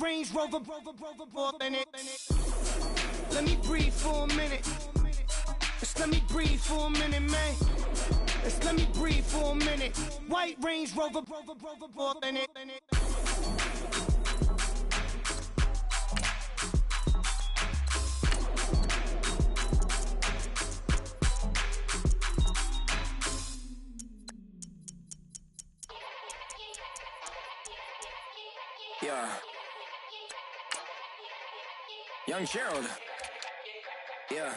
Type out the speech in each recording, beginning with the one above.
Range Rover, let me breathe for a minute. Just let me breathe for a minute, man. Just let me breathe for a minute. White Range Rover, Yeah. Young Gerald. Yeah.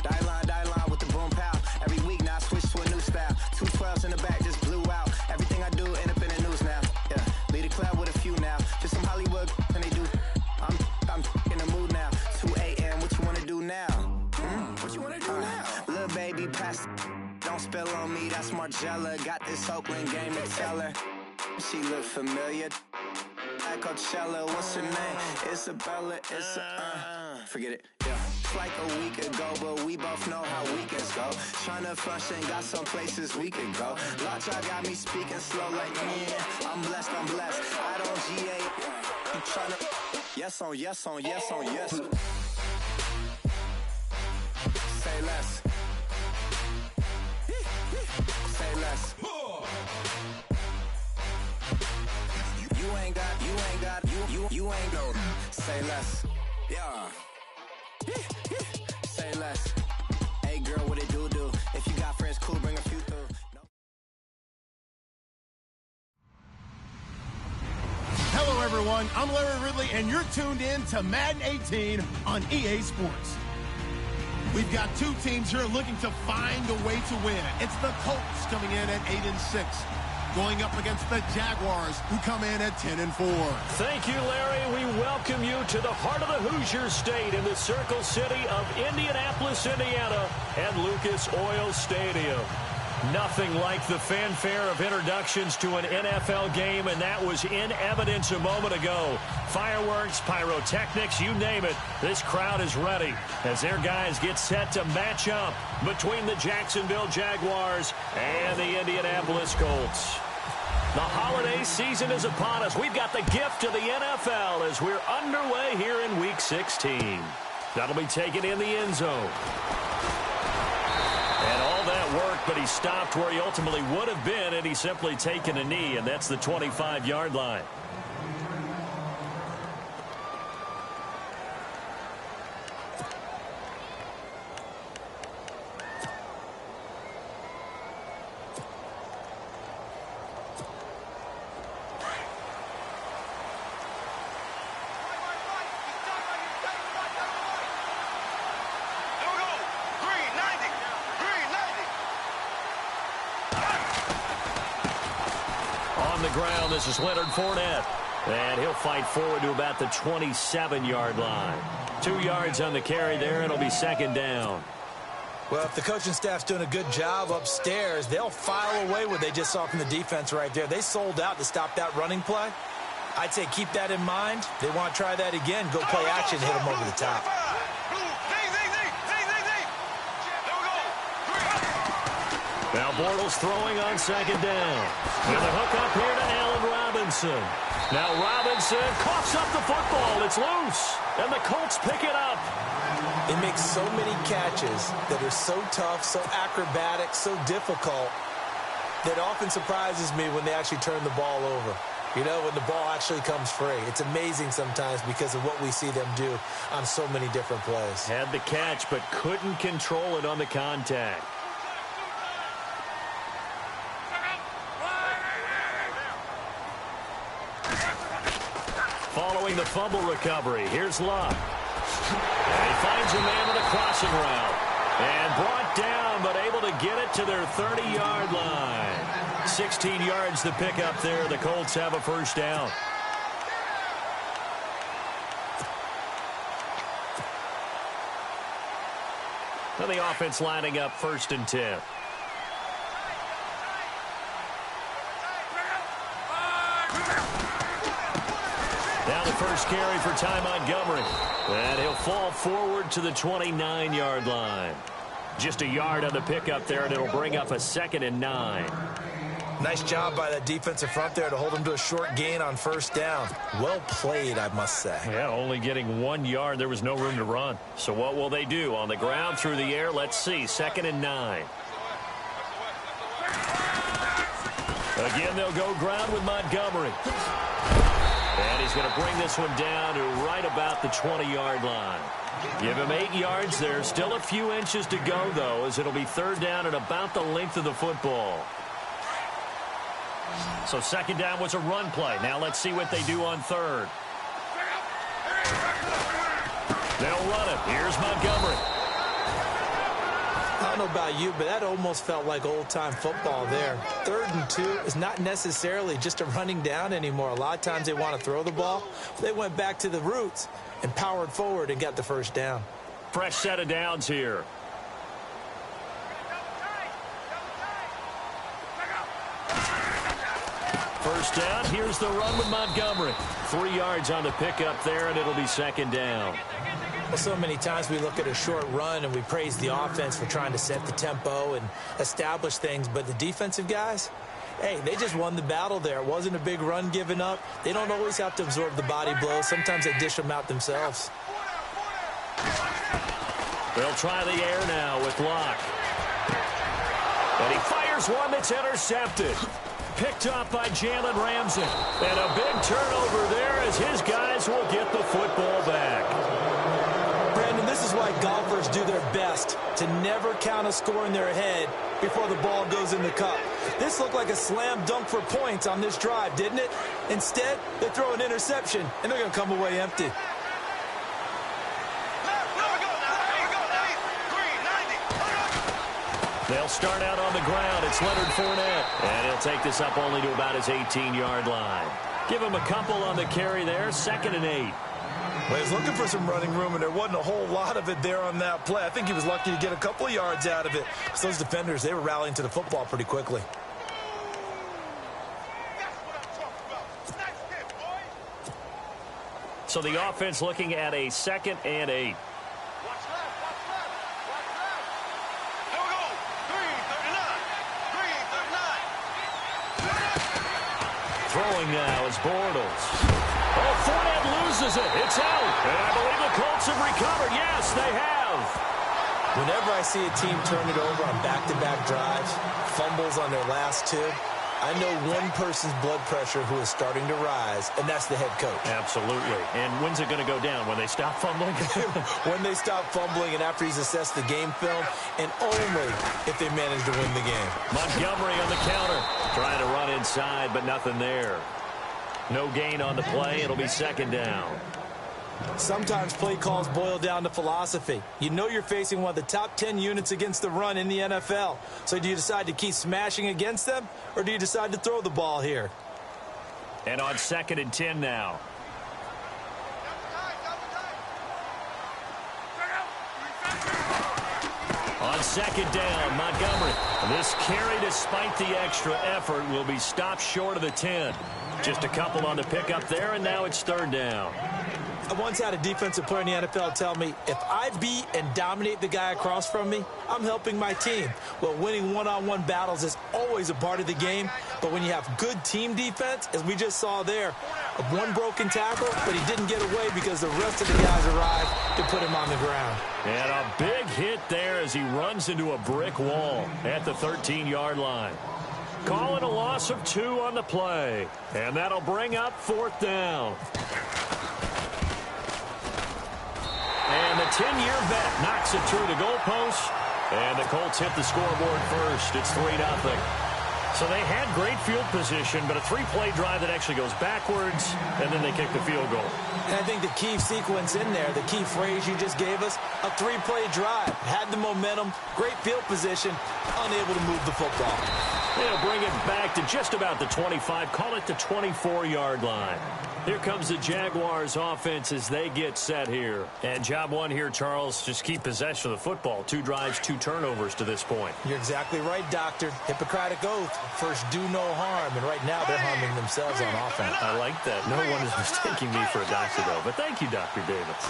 Die line with the boom pow. Every week now I switch to a new style. 212s in the back just blew out. Everything I do end up in the news now. Yeah. Lead a club with a few now. Just some Hollywood and they do. I'm in the mood now. 2 a.m. What you wanna do now? What you wanna do now? Little baby pass. Don't spill on me, that's Margella. Got this Oakland game to tell her. She look familiar. Like Coachella, what's her name? Isabella, forget it, yeah. It's like a week ago, but we both know how weekends go. Tryna function, got some places we could go. Lot y'all got me speaking slow like, yeah. I'm blessed. I don't GA. I'm tryna, yes on yes. Say less. Say less. You ain't no. Say less. Yeah. Say less. Hey girl, what it do? If you got friends, cool, bring a few through. No. Hello everyone, I'm Larry Ridley and you're tuned in to Madden 18 on EA Sports. We've got two teams here looking to find a way to win. It's the Colts coming in at 8-6. Going up against the Jaguars, who come in at 10-4. Thank you, Larry. We welcome you to the heart of the Hoosier State in the Circle City of Indianapolis, Indiana, and Lucas Oil Stadium. Nothing like the fanfare of introductions to an NFL game, and that was in evidence a moment ago. Fireworks, pyrotechnics, you name it. This crowd is ready as their guys get set to match up between the Jacksonville Jaguars and the Indianapolis Colts. The holiday season is upon us. We've got the gift of the NFL as we're underway here in Week 16. That'll be taken in the end zone. And all that work, but he stopped where he ultimately would have been, and he's simply taken a knee, and that's the 25-yard line. Ground. This is Leonard Fournette, and he'll fight forward to about the 27-yard line. 2 yards on the carry there, and it'll be second down. Well, if the coaching staff's doing a good job upstairs, they'll file away what they just saw from the defense right there. They sold out to stop that running play. I'd say keep that in mind. They want to try that again. Go play action, hit them over the top. Now Bortles throwing on second down. And the hook up here to Allen Robinson. Now Robinson coughs up the football. It's loose. And the Colts pick it up. They make so many catches that are so tough, so acrobatic, so difficult, that often surprises me when they actually turn the ball over. You know, when the ball actually comes free. It's amazing sometimes because of what we see them do on so many different plays. Had the catch, but couldn't control it on the contact. Following the fumble recovery, here's Luck. And he finds a man with a crossing route. And brought down, but able to get it to their 30-yard line. 16 yards to pick up there. The Colts have a first down. And the offense lining up 1st and 10. Now the first carry for Ty Montgomery. And he'll fall forward to the 29-yard line. Just a yard on the pickup there, and it'll bring up a 2nd and 9. Nice job by that defensive front there to hold him to a short gain on first down. Well played, I must say. Yeah, only getting 1 yard. There was no room to run. So what will they do? On the ground, through the air? Let's see. 2nd and 9. Again, they'll go ground with Montgomery. And he's going to bring this one down to right about the 20-yard line. Give him 8 yards there. Still a few inches to go, though, as it'll be 3rd down and about the length of the football. So 2nd down was a run play. Now let's see what they do on 3rd. They'll run it. Here's Montgomery. I don't know about you, but that almost felt like old-time football there. 3rd and 2 is not necessarily just a running down anymore. A lot of times they want to throw the ball. They went back to the roots and powered forward and got the 1st down. Fresh set of downs here. First down, here's the run with Montgomery. 3 yards on the pickup there, and it'll be 2nd down. Well, so many times we look at a short run and we praise the offense for trying to set the tempo and establish things, but the defensive guys, hey, they just won the battle there. It wasn't a big run given up. They don't always have to absorb the body blows. Sometimes they dish them out themselves. They'll try the air now with Locke. And he fires one that's intercepted. Picked off by Jalen Ramsey. And a big turnover there as his guys will get the football back. Brandon, this is why golfers do their best to never count a score in their head before the ball goes in the cup. This looked like a slam dunk for points on this drive, didn't it? Instead, they throw an interception, and they're going to come away empty. They'll start out on the ground. It's Leonard Fournette. And he'll take this up only to about his 18-yard line. Give him a couple on the carry there. 2nd and 8. Well, he was looking for some running room, and there wasn't a whole lot of it there on that play. I think he was lucky to get a couple of yards out of it. So those defenders, they were rallying to the football pretty quickly. So the offense looking at a 2nd and 8. Throwing now is Bortles. Oh, Fournette loses it. It's out. And I believe the Colts have recovered. Yes, they have. Whenever I see a team turn it over on back-to-back drives, fumbles on their last 2, I know one person's blood pressure who is starting to rise, and that's the head coach. Absolutely. And when's it going to go down? When they stop fumbling? When they stop fumbling and after he's assessed the game film, and only if they manage to win the game. Montgomery on the counter. Trying to run inside, but nothing there. No gain on the play. It'll be 2nd down. Sometimes play calls boil down to philosophy. You know you're facing one of the top 10 units against the run in the NFL. So do you decide to keep smashing against them, or do you decide to throw the ball here? And on 2nd and 10 now. On 2nd down, Montgomery. This carry, despite the extra effort, will be stopped short of the 10. Just a couple on the pickup there, and now it's 3rd down. I once had a defensive player in the NFL tell me, if I beat and dominate the guy across from me, I'm helping my team. Well, winning one-on-one battles is always a part of the game, but when you have good team defense, as we just saw there, one broken tackle, but he didn't get away because the rest of the guys arrived to put him on the ground. And a big hit there as he runs into a brick wall at the 13-yard line. Calling a loss of 2 on the play, and that'll bring up 4th down. And the 10-year vet knocks it through the goalpost. And the Colts hit the scoreboard first. It's 3-0. So they had great field position, but a 3-play drive that actually goes backwards, and then they kick the field goal. And I think the key sequence in there, the key phrase you just gave us, a 3-play drive. Had the momentum, great field position, unable to move the football. They'll bring it back to just about the 25, call it the 24-yard line. Here comes the Jaguars offense as they get set here. And job one here, Charles, just keep possession of the football. 2 drives, 2 turnovers to this point. You're exactly right, Doctor. Hippocratic oath. First, do no harm. And right now, they're harming themselves on offense. I like that. No one is mistaking me for a doctor, though. But thank you, Dr. Davis.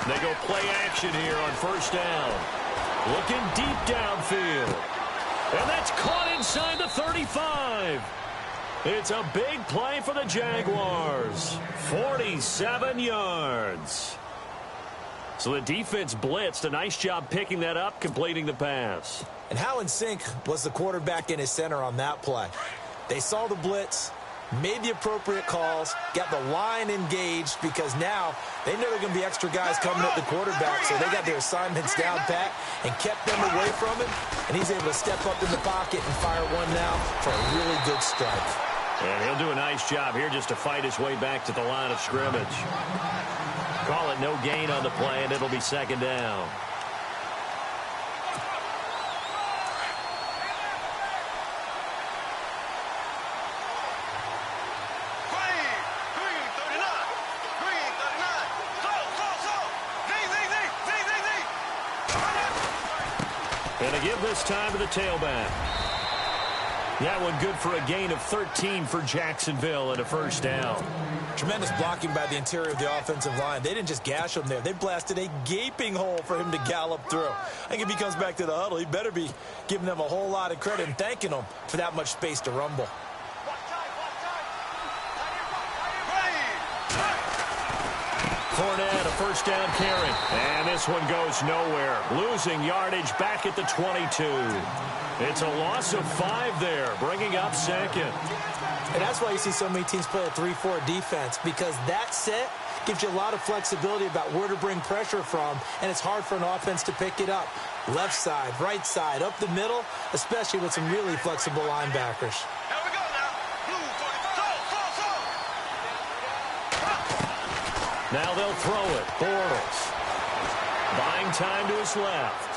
They go play action here on 1st down. Looking deep downfield. And that's caught inside the 35. It's a big play for the Jaguars. 47 yards. So the defense blitzed. A nice job picking that up, completing the pass. And how in sync was the quarterback in his center on that play? They saw the blitz, made the appropriate calls, got the line engaged, because now they know there are going to be extra guys coming at the quarterback, so they got their assignments down pat and kept them away from him, and he's able to step up in the pocket and fire one now for a really good strike. And he'll do a nice job here just to fight his way back to the line of scrimmage. Call it no gain on the play, and it'll be second down. And to give this time to the tailback. That one good for a gain of 13 for Jacksonville and a first down. Tremendous blocking by the interior of the offensive line. They didn't just gash him there. They blasted a gaping hole for him to gallop through. I think if he comes back to the huddle, he better be giving them a whole lot of credit and thanking them for that much space to rumble. Fournette, a first down carry. And this one goes nowhere. Losing yardage back at the 22. It's a loss of 5 there, bringing up second. And that's why you see so many teams play a 3-4 defense, because that set gives you a lot of flexibility about where to bring pressure from, and it's hard for an offense to pick it up. Left side, right side, up the middle, especially with some really flexible linebackers. Here we go now. Blue for Now they'll throw it. Bortles. Buying time to his left.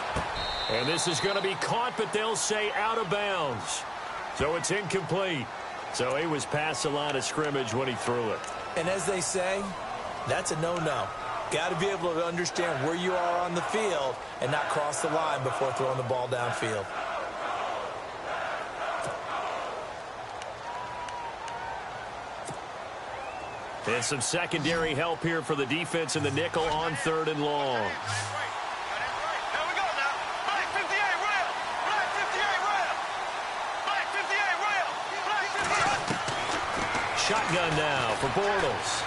And this is going to be caught, but they'll say out of bounds. So it's incomplete. So he was past the line of scrimmage when he threw it. And as they say, that's a no-no. Got to be able to understand where you are on the field and not cross the line before throwing the ball downfield. And some secondary help here for the defense in the nickel on 3rd and long. Shotgun now for Bortles.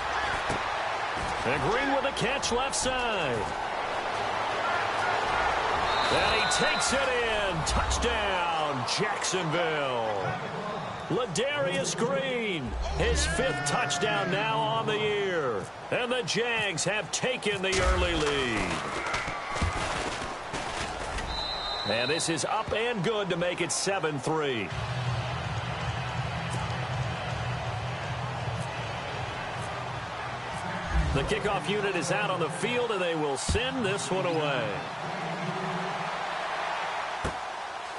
And Green with a catch left side. And he takes it in. Touchdown, Jacksonville. Ladarius Green, his 5th touchdown now on the year. And the Jags have taken the early lead. And this is up and good to make it 7-3. The kickoff unit is out on the field, and they will send this one away.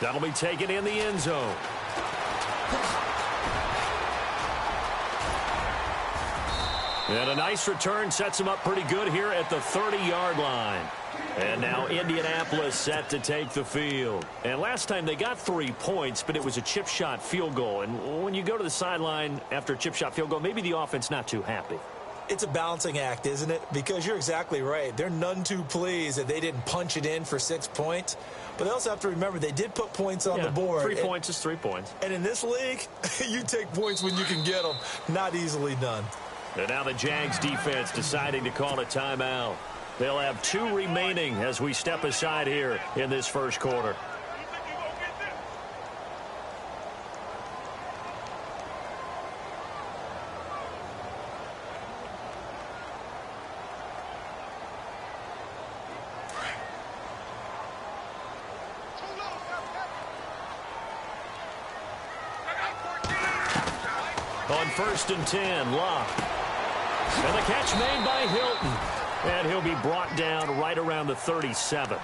That'll be taken in the end zone. And a nice return sets them up pretty good here at the 30-yard line. And now Indianapolis set to take the field. And last time they got 3 points, but it was a chip shot field goal. And when you go to the sideline after a chip shot field goal, maybe the offense not too happy. It's a balancing act, isn't it? Because you're exactly right. They're none too pleased that they didn't punch it in for 6 points. But they also have to remember they did put points on the board. 3 points is 3 points. And in this league, you take points when you can get them. Not easily done. And now the Jags defense deciding to call a timeout. They'll have 2 remaining as we step aside here in this first quarter. On 1st and 10, Locke. And the catch made by Hilton. And he'll be brought down right around the 37.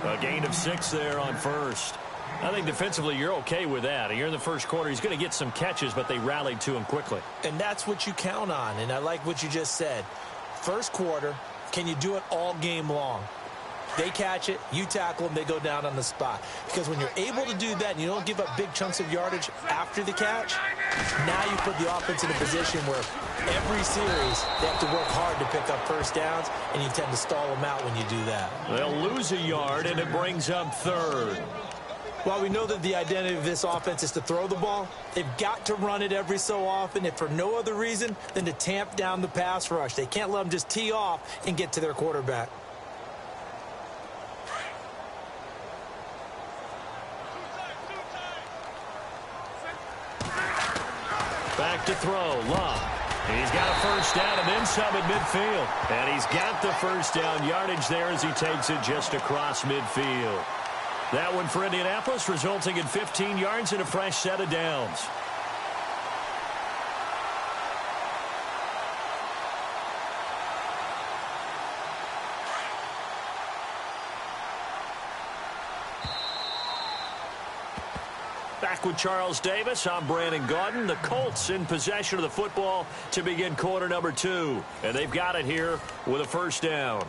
A gain of 6 there on 1st. I think defensively you're okay with that. You're in the first quarter. He's going to get some catches, but they rallied to him quickly. And that's what you count on. And I like what you just said. First quarter, can you do it all game long? They catch it, you tackle them, they go down on the spot. Because when you're able to do that and you don't give up big chunks of yardage after the catch, now you put the offense in a position where every series they have to work hard to pick up first downs, and you tend to stall them out when you do that. They'll lose a yard, and it brings up 3rd. While we know that the identity of this offense is to throw the ball, they've got to run it every so often, if for no other reason than to tamp down the pass rush. They can't let them just tee off and get to their quarterback. Back to throw, Love. He's got a first down and then some at midfield. And he's got the first down yardage there as he takes it just across midfield. That one for Indianapolis, resulting in 15 yards and a fresh set of downs. Back with Charles Davis, I'm Brandon Gaudin. The Colts in possession of the football to begin quarter number 2. And they've got it here with a first down.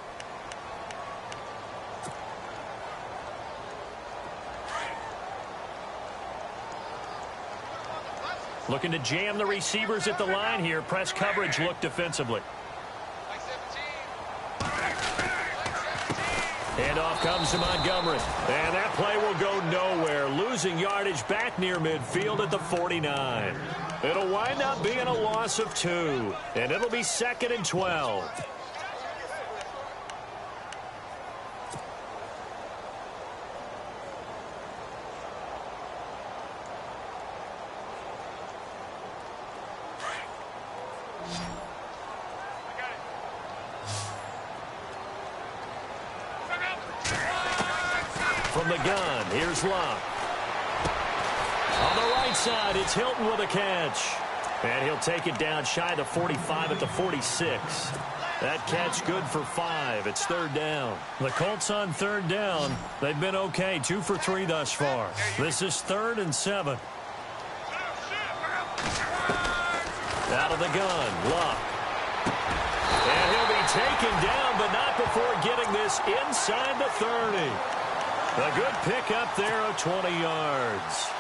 Looking to jam the receivers at the line here. Press coverage look defensively. Handoff comes to Montgomery. And that play will go nowhere. Losing yardage back near midfield at the 49. It'll wind up being a loss of 2. And it'll be 2nd and 12. From the gun, here's Love. On the right side, it's Hilton with a catch. And he'll take it down shy of the 45 at the 46. That catch good for 5. It's 3rd down. The Colts on 3rd down. They've been okay, 2 for 3 thus far. This is 3rd and 7. Out of the gun, Love. And he'll be taken down, but not before getting this inside the 30. A good pickup there of 20 yards.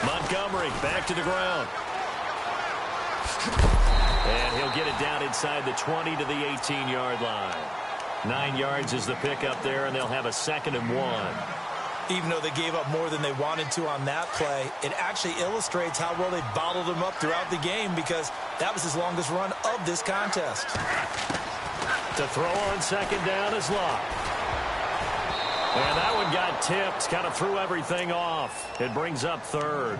Montgomery back to the ground. And he'll get it down inside the 20 to the 18-yard line. 9 yards is the pickup there, and they'll have a 2nd and 1. Even though they gave up more than they wanted to on that play, it actually illustrates how well they bottled him up throughout the game, because that was his longest run of this contest. To throw on 2nd down is Love. And that one got tipped, kind of threw everything off. It brings up 3rd.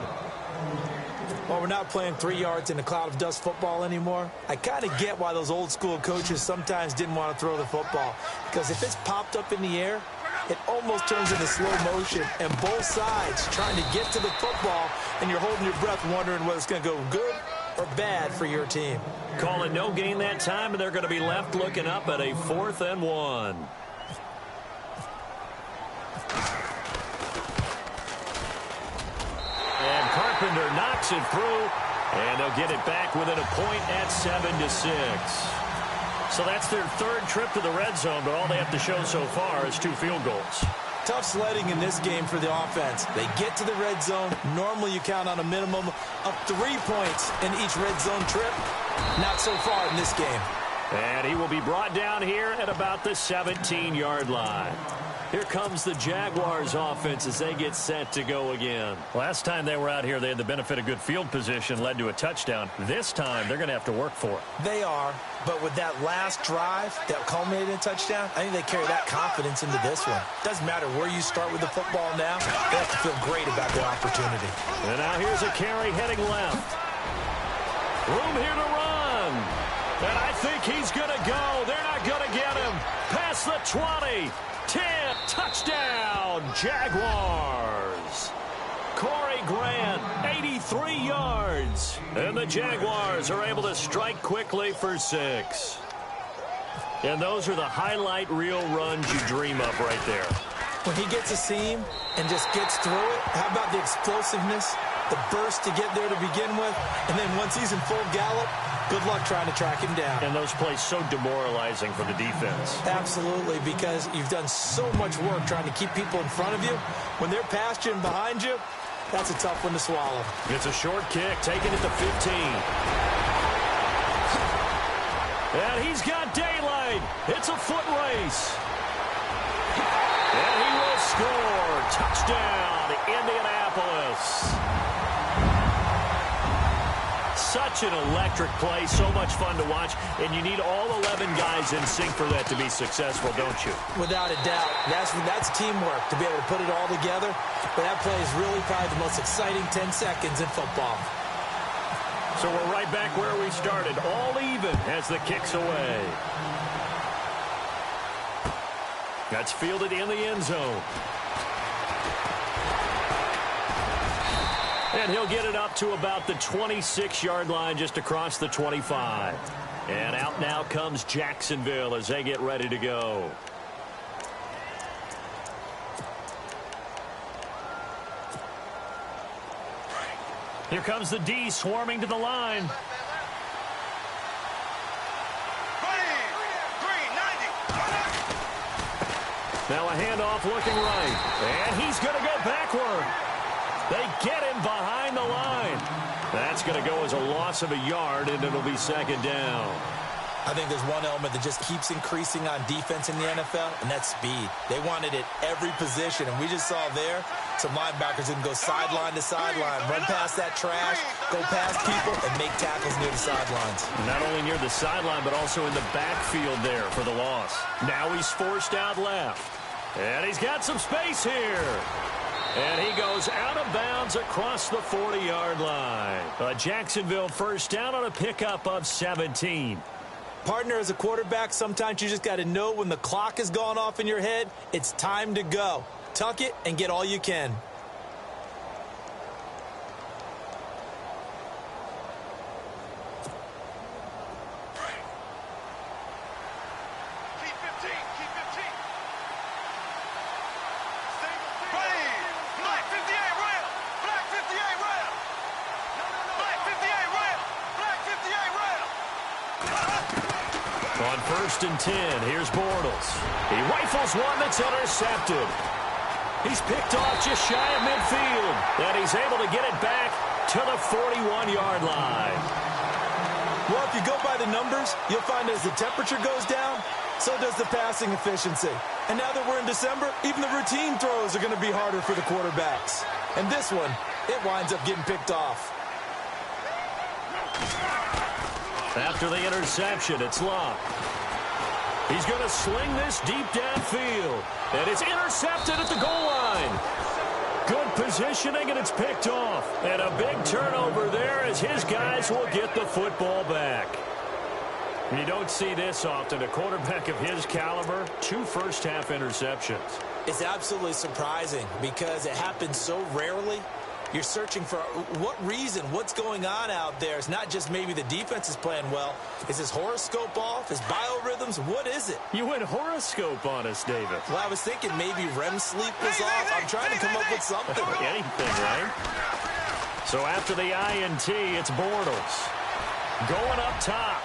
Well, we're not playing 3 yards in a cloud of dust football anymore. I kind of get why those old school coaches sometimes didn't want to throw the football, because if it's popped up in the air, it almost turns into slow motion, and both sides trying to get to the football, and you're holding your breath wondering whether it's going to go good or bad for your team. Call it no gain that time, and they're going to be left looking up at a 4th and 1. And Carpenter knocks it through, and they'll get it back within a point at 7-6. So that's their 3rd trip to the red zone, but all they have to show so far is 2 field goals. Tough sledding in this game for the offense. They get to the red zone. Normally you count on a minimum of 3 points in each red zone trip. Not so far in this game. And he will be brought down here at about the 17-yard line. Here comes the Jaguars offense as they get set to go again. Last time they were out here, they had the benefit of good field position, led to a touchdown. This time, they're going to have to work for it. They are, but with that last drive that culminated in a touchdown, I think they carry that confidence into this one. Doesn't matter where you start with the football now, they have to feel great about their opportunity. And now here's a carry heading left. Room here to run. And I think he's going to go. They're not going to get him. Past the 20. 10, touchdown, Jaguars. Corey Grant, 83 yards. And the Jaguars are able to strike quickly for 6. And those are the highlight reel runs you dream of right there. When he gets a seam and just gets through it, how about the explosiveness, the burst to get there to begin with, and then once he's in full gallop, good luck trying to track him down. And those plays so demoralizing for the defense. Absolutely, because you've done so much work trying to keep people in front of you. When they're past you and behind you, That's a tough one to swallow. It's a short kick, taking it to 15. And he's got daylight. It's a foot race. And he will score. Touchdown, Indianapolis. Such an electric play, so much fun to watch, and you need all 11 guys in sync for that to be successful, don't you? Without a doubt. That's teamwork to be able to put it all together. But that play is really probably the most exciting 10 seconds in football. So we're right back where we started, all even as the kick's away. That's fielded in the end zone. And he'll get it up to about the 26-yard line, just across the 25. And out now comes Jacksonville as they get ready to go. Here comes the D swarming to the line. Now a handoff looking right. And he's going to go backward. They get him behind the line. That's going to go as a loss of a yard, and it'll be second down. I think there's one element that just keeps increasing on defense in the NFL, and that's speed. They want it at every position, and we just saw there some linebackers that can go sideline to sideline, run past that trash, go past people, and make tackles near the sidelines. Not only near the sideline, but also in the backfield there for the loss. Now he's forced out left, and he's got some space here. And he goes out of bounds across the 40-yard line. A Jacksonville first down on a pickup of 17. Partner, as a quarterback, sometimes you just got to know when the clock has gone off in your head, it's time to go. Tuck it and get all you can. On 1st and 10, here's Bortles. He rifles one that's intercepted. He's picked off just shy of midfield. And he's able to get it back to the 41-yard line. Well, if you go by the numbers, you'll find as the temperature goes down, so does the passing efficiency. And now that we're in December, even the routine throws are going to be harder for the quarterbacks. And this one, it winds up getting picked off. After the interception, it's Locke. He's going to sling this deep downfield. And it's intercepted at the goal line. Good positioning, and it's picked off. And a big turnover there as his guys will get the football back. You don't see this often. A quarterback of his caliber, 2 first-half interceptions. It's absolutely surprising because it happens so rarely. You're searching for what reason, what's going on out there. It's not just maybe the defense is playing well. Is his horoscope off? His biorhythms? What is it? You went horoscope on us, David. Well, I was thinking maybe REM sleep was off. I'm trying to come up with something. Anything, right? So after the INT, it's Bortles. Going up top.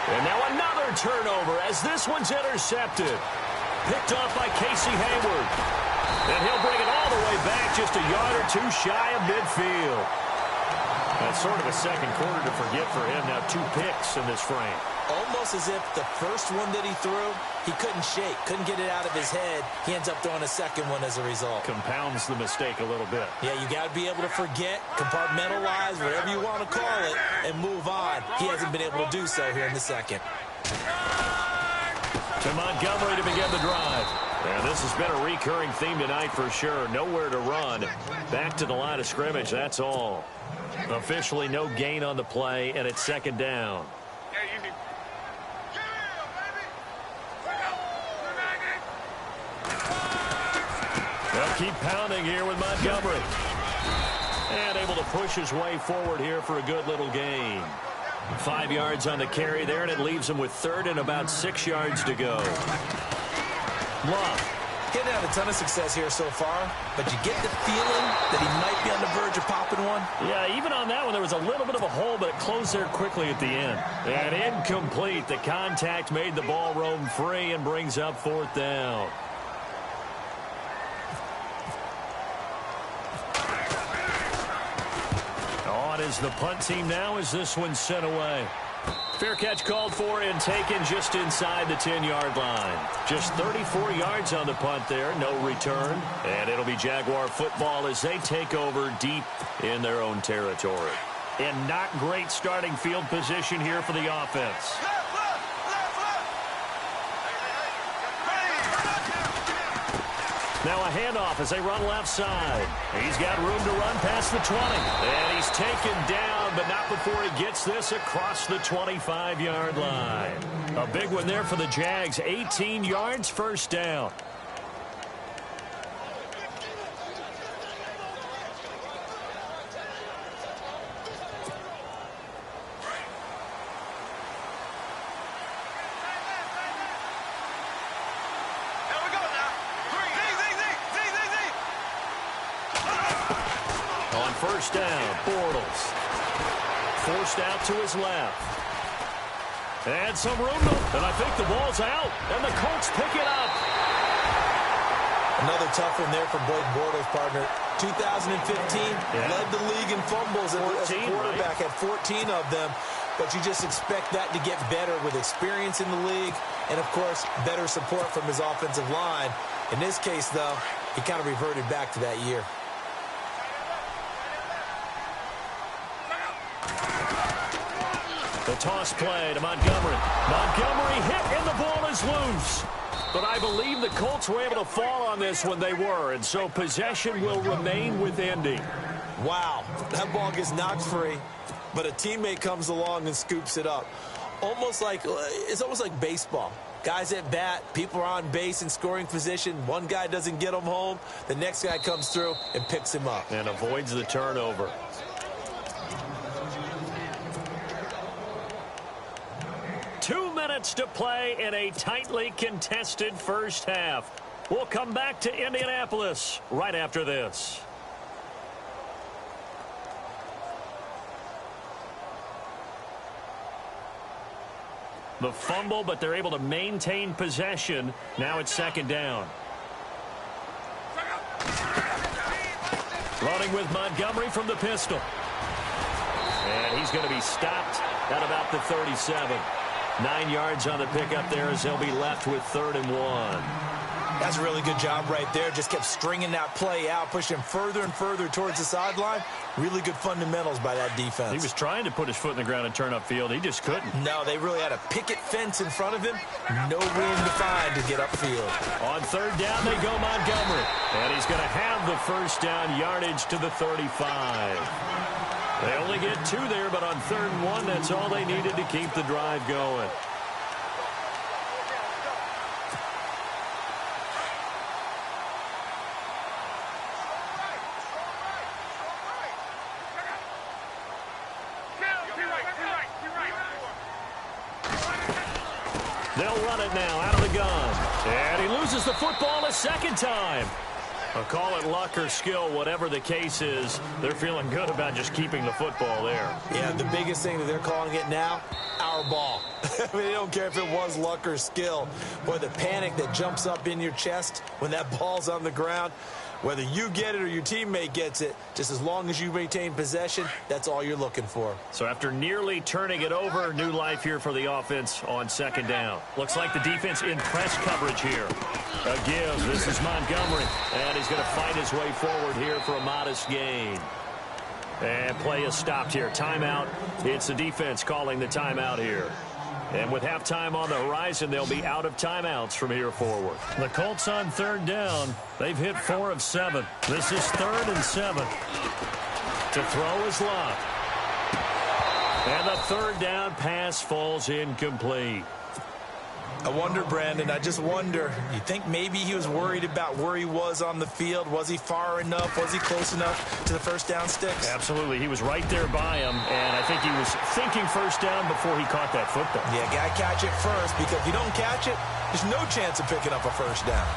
And now another turnover as this one's intercepted. Picked off by Casey Hayward. And he'll bring it all the way back just a yard or 2 shy of midfield. That's sort of a second quarter to forget for him. Now 2 picks in this frame. Almost as if the first one that he threw, he couldn't shake, couldn't get it out of his head. He ends up throwing a second one as a result. Compounds the mistake a little bit. Yeah, you got to be able to forget, compartmentalize, whatever you want to call it, and move on. He hasn't been able to do so here in the second. To Montgomery to begin the drive. And this has been a recurring theme tonight for sure. Nowhere to run. Back to the line of scrimmage, that's all. Officially no gain on the play, and it's second down. They'll keep pounding here with Montgomery. And able to push his way forward here for a good little gain. 5 yards on the carry there, and it leaves him with 3rd and about 6 yards to go. Love. Getting out a ton of success here so far, but you get the feeling that he might be on the verge of popping one. Yeah, even on that one, there was a little bit of a hole, but it closed there quickly at the end. And incomplete. The contact made the ball roam free and brings up 4th down. is the punt team now as this one's sent away. Fair catch called for and taken just inside the 10-yard line. Just 34 yards on the punt there, no return. And it'll be Jaguar football as they take over deep in their own territory. And not great starting field position here for the offense. Now a handoff as they run left side. He's got room to run past the 20. And he's taken down, but not before he gets this across the 25-yard line. A big one there for the Jags. 18 yards, first down. First down, Bortles. Forced out to his left. And some room, and I think the ball's out, and the Colts pick it up. Another tough one there for Blake Bortles, partner. 2015, led the league in fumbles as a quarterback, had 14 of them. But you just expect that to get better with experience in the league and, of course, better support from his offensive line. In this case, though, he kind of reverted back to that year. The toss play to Montgomery. Montgomery hit, and the ball is loose. But I believe the Colts were able to fall on this when they were, and so possession will remain with Indy. Wow, that ball gets knocked free, but a teammate comes along and scoops it up. It's almost like baseball. Guys at bat, people are on base in scoring position. One guy doesn't get him home. The next guy comes through and picks him up. And avoids the turnover. To play in a tightly contested first half. We'll come back to Indianapolis right after this. The fumble, but they're able to maintain possession. Now it's second down. Running with Montgomery from the pistol. And he's going to be stopped at about the 37. 9 yards on the pickup there as they'll be left with 3rd and 1. That's a really good job right there. Just kept stringing that play out, pushing him further and further towards the sideline. Really good fundamentals by that defense. He was trying to put his foot in the ground and turn upfield. He just couldn't. No, they really had a picket fence in front of him. No room to find to get upfield. On 3rd down, they go Montgomery. And he's going to have the first down yardage to the 35. They only get 2 there, but on 3rd and 1, that's all they needed to keep the drive going. They'll run it now out of the gun. And he loses the football a second time. I'll call it luck or skill, whatever the case is. They're feeling good about just keeping the football there. Yeah, the biggest thing that they're calling it now, our ball. I mean, they don't care if it was luck or skill. Boy, the panic that jumps up in your chest when that ball's on the ground, whether you get it or your teammate gets it, just as long as you maintain possession, that's all you're looking for. So after nearly turning it over, new life here for the offense on 2nd down. Looks like the defense in press coverage here. A give. This is Montgomery. And he's going to fight his way forward here for a modest gain. And play is stopped here. Timeout. It's the defense calling the timeout here. And with halftime on the horizon, they'll be out of timeouts from here forward. The Colts on 3rd down. They've hit 4 of 7. This is 3rd and 7. To throw is Love. And the 3rd down pass falls incomplete. I wonder, Brandon, I just wonder, you think maybe he was worried about where he was on the field? Was he far enough? Was he close enough to the first down sticks? Absolutely. He was right there by him, and I think he was thinking first down before he caught that football. Yeah, got to catch it first, because if you don't catch it, there's no chance of picking up a first down.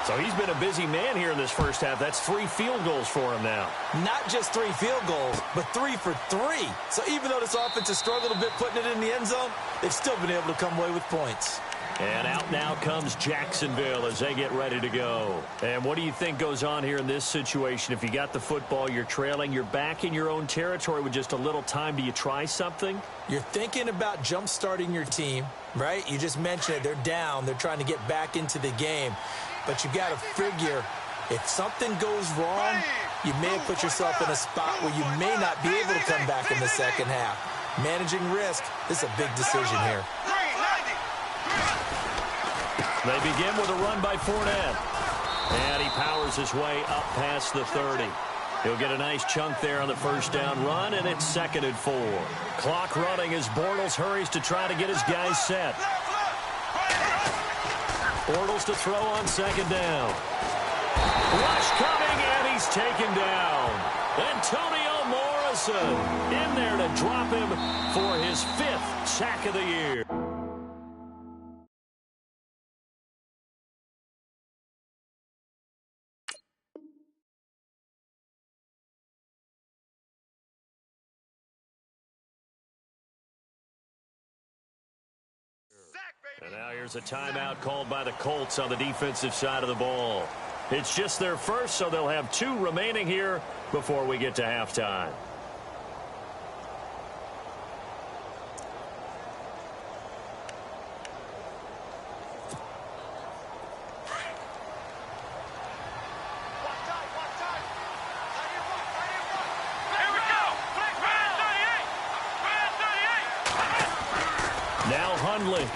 So he's been a busy man here in this first half. That's 3 field goals for him now. Not just 3 field goals, but 3 for 3. So even though this offense has struggled a bit putting it in the end zone, they've still been able to come away with points. And out now comes Jacksonville as they get ready to go. And what do you think goes on here in this situation? If you got the football, you're trailing, you're back in your own territory with just a little time. Do you try something? You're thinking about jump-starting your team, right? You just mentioned it. They're down. They're trying to get back into the game. But you've got to figure if something goes wrong, you may have put yourself in a spot where you may not be able to come back in the second half. Managing risk, this is a big decision here. They begin with a run by Fournette. And he powers his way up past the 30. He'll get a nice chunk there on the first down run, and it's 2nd and 4. Clock running as Bortles hurries to try to get his guys set. Bortles to throw on 2nd down. Rush coming, and he's taken down. Antonio Morrison in there to drop him for his 5th sack of the year. And now here's a timeout called by the Colts on the defensive side of the ball. It's just their first, so they'll have 2 remaining here before we get to halftime.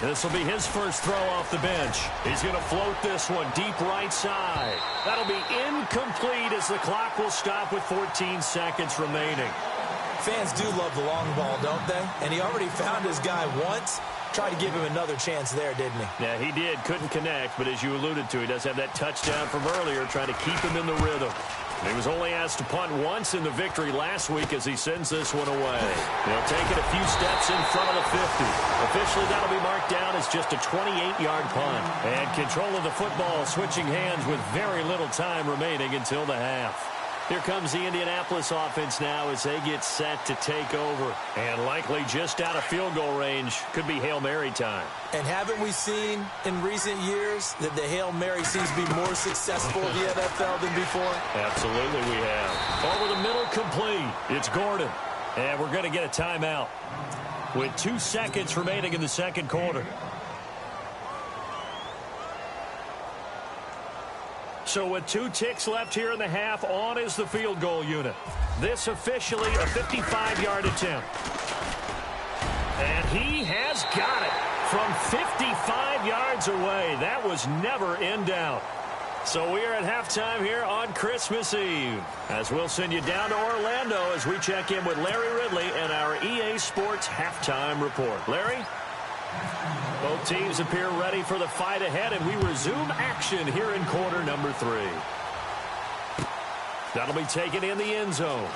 This will be his first throw off the bench. He's going to float this one deep right side. That'll be incomplete as the clock will stop with 14 seconds remaining. Fans do love the long ball, don't they? And he already found his guy once. Tried to give him another chance there, didn't he? Yeah, he did. Couldn't connect, but as you alluded to, he does have that touchdown from earlier, trying to keep him in the rhythm. He was only asked to punt once in the victory last week as he sends this one away. He'll take it a few steps in front of the 50. Officially, that'll be marked down as just a 28-yard punt. And control of the football switching hands with very little time remaining until the half. Here comes the Indianapolis offense now as they get set to take over. And likely just out of field goal range. Could be Hail Mary time. And haven't we seen in recent years that the Hail Mary seems to be more successful in the NFL than before? Absolutely we have. Over the middle complete. It's Gordon. And we're going to get a timeout with 2 seconds remaining in the second quarter. So with 2 ticks left here in the half, on is the field goal unit. This officially a 55-yard attempt. And he has got it from 55 yards away. That was never in doubt. So we are at halftime here on Christmas Eve, as we'll send you down to Orlando as we check in with Larry Ridley and our EA Sports halftime report. Larry? Both teams appear ready for the fight ahead, and we resume action here in quarter number 3. That'll be taken in the end zone.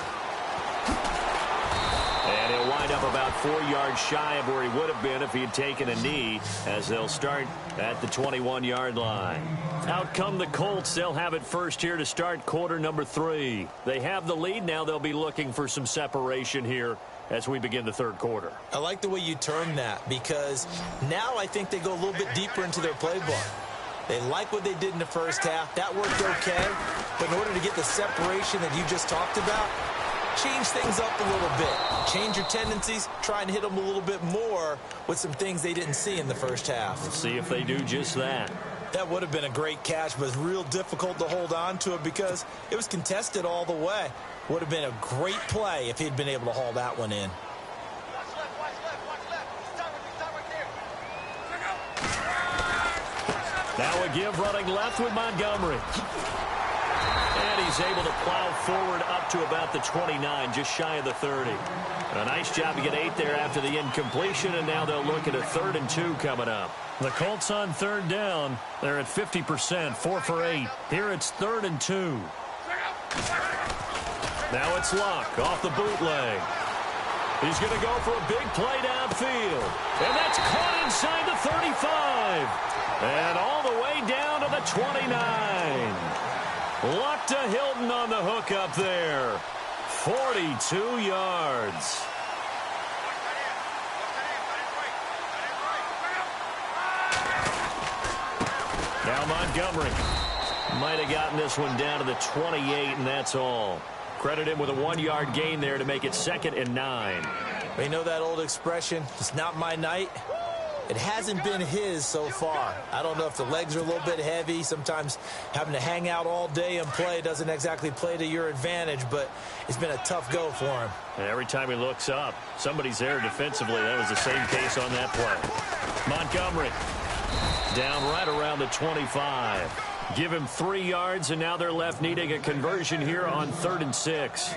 And he'll wind up about 4 yards shy of where he would have been if he had taken a knee, as they'll start at the 21-yard line. Out come the Colts. They'll have it first here to start quarter number 3. They have the lead. Now they'll be looking for some separation here as we begin the third quarter. I like the way you term that, because now I think they go a little bit deeper into their playbook. They like what they did in the first half. That worked okay. But in order to get the separation that you just talked about, change things up a little bit. Change your tendencies. Try and hit them a little bit more with some things they didn't see in the first half. We'll see if they do just that. That would have been a great catch, but it's real difficult to hold on to it because it was contested all the way. Would have been a great play if he'd been able to haul that one in. Now a give running left with Montgomery. And he's able to plow forward up to about the 29, just shy of the 30. A nice job to get 8 there after the incompletion, and now they'll look at a 3rd and 2 coming up. The Colts on 3rd down. They're at 50%, 4 for 8. Here it's 3rd and 2. Now it's Luck off the bootleg. He's going to go for a big play downfield. And that's caught inside the 35. And all the way down to the 29. Luck to Hilton on the hook up there. 42 yards. Now Montgomery might have gotten this one down to the 28, and that's all. Credit him with a 1-yard gain there to make it 2nd and 9. You know that old expression, it's not my night? It hasn't been his so far. I don't know if the legs are a little bit heavy. Sometimes having to hang out all day and play doesn't exactly play to your advantage, but it's been a tough go for him. And every time he looks up, somebody's there defensively. That was the same case on that play. Montgomery down right around the 25. Give him 3 yards, and now they're left needing a conversion here on 3rd and 6.